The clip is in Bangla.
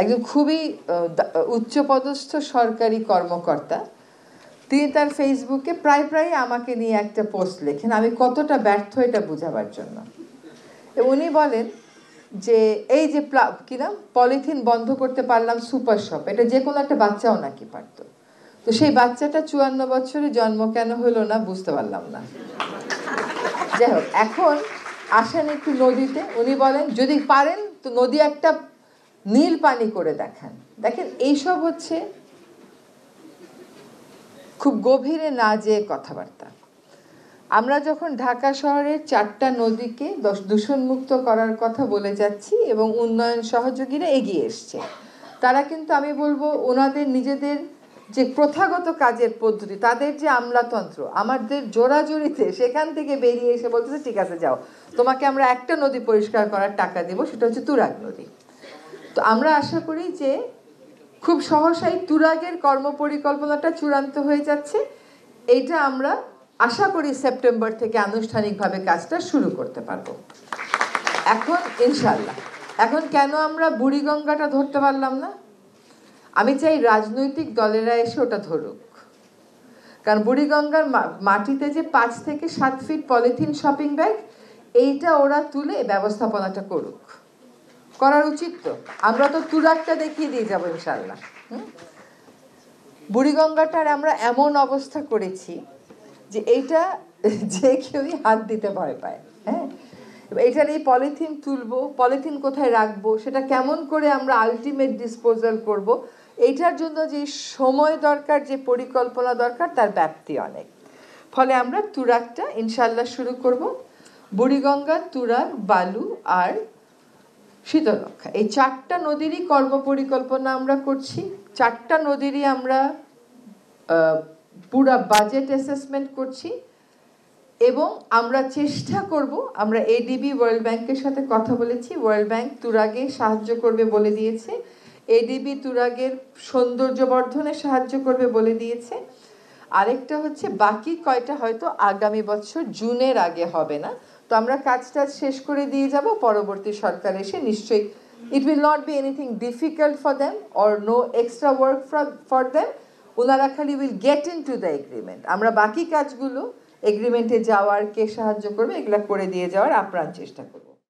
একজন খুবই উচ্চপদস্থ সরকারি কর্মকর্তা, তিনি তার ফেসবুকে প্রায় আমাকে নিয়ে একটা পোস্ট লেখেন আমি কতটা ব্যর্থ এটা বোঝাবার জন্য। উনি বলেন যে এই যে কি নাম পলিথিন বন্ধ করতে পারলাম সুপার শপ, এটা যে কোনো একটা বাচ্চাও নাকি পারত, তো সেই বাচ্চাটা 54 বছরে জন্ম কেন হলো না বুঝতে পারলাম না। যাই হোক, এখন আসেন একটু নদীতে। উনি বলেন যদি পারেন তো নদী একটা নীল পানি করে দেখান। দেখেন এইসব হচ্ছে খুব গভীরে না যেয়ে কথাবার্তা। আমরা যখন ঢাকা শহরের 4টা নদীকে দূষণমুক্ত করার কথা বলে যাচ্ছি এবং উন্নয়ন সহযোগীরা এগিয়ে এসছে, তারা কিন্তু আমি বলবো ওনাদের নিজেদের যে প্রথাগত কাজের পদ্ধতি, তাদের যে আমলাতন্ত্র, আমাদের জোরাজোরিতে সেখান থেকে বেরিয়ে এসে বলতেছে ঠিক আছে যাও, তোমাকে আমরা একটা নদী পরিষ্কার করার টাকা দেব, সেটা হচ্ছে তুরাগ নদী। তো আমরা আশা করি যে খুব সহসাই তুরাগের কর্মপরিকল্পনাটা চূড়ান্ত হয়ে যাচ্ছে। এইটা আমরা আশা করি সেপ্টেম্বর থেকে আনুষ্ঠানিকভাবে কাজটা শুরু করতে পারবো এখন ইনশাল্লাহ। এখন কেন আমরা বুড়িগঙ্গাটা ধরতে পারলাম না? আমি চাই রাজনৈতিক দলেরা এসে ওটা ধরুক, কারণ বুড়িগঙ্গার মাটিতে যে 5 থেকে 7 ফিট পলিথিন শপিং ব্যাগ, এইটা ওরা তুলে ব্যবস্থাপনাটা করুক, করার উচিত। তো আমরা তো তুরাগটা দেখিয়ে দিয়ে যাবো ইনশাল্লাহ। বুড়িগঙ্গাটার আমরা এমন অবস্থা করেছি যে এইটা যে কেউই হাত দিতে ভয় পায়। হ্যাঁ, এটার এই পলিথিন তুলবো, পলিথিন কোথায় রাখবো, সেটা কেমন করে আমরা আলটিমেট ডিসপোজাল করব, এইটার জন্য যে সময় দরকার, যে পরিকল্পনা দরকার, তার ব্যাপ্তি অনেক। ফলে আমরা তুরাগটা ইনশাল্লাহ শুরু করব। বুড়িগঙ্গা, তুরাগ, বালু আর শীতলক্ষা, এই 4টা নদীরই কর্মপরিকল্পনা আমরা করছি। 4টা নদীরই আমরা পুরা বাজেট অ্যাসেসমেন্ট করছি এবং আমরা চেষ্টা করব, আমরা এডিবি ওয়ার্ল্ড ব্যাংকের সাথে কথা বলেছি, ওয়ার্ল্ড ব্যাংক তুরাগে সাহায্য করবে বলে দিয়েছে, এডিবি তুরাগের সৌন্দর্য বর্ধনে সাহায্য করবে বলে দিয়েছে। আরেকটা হচ্ছে বাকি কয়টা হয়তো আগামী বছর জুনের আগে হবে না, তো আমরা কাজটা শেষ করে দিয়ে যাব, পরবর্তী সরকার এসে নিশ্চয়ই it will not be anything difficult for them or no extra work for them, ওনারা খালি will get into the agreement. আমরা বাকি কাজগুলো এগ্রিমেন্টে যাওয়ার, কে সাহায্য করবে, এগুলো করে দিয়ে যাওয়ার আপ্রাণ চেষ্টা করব।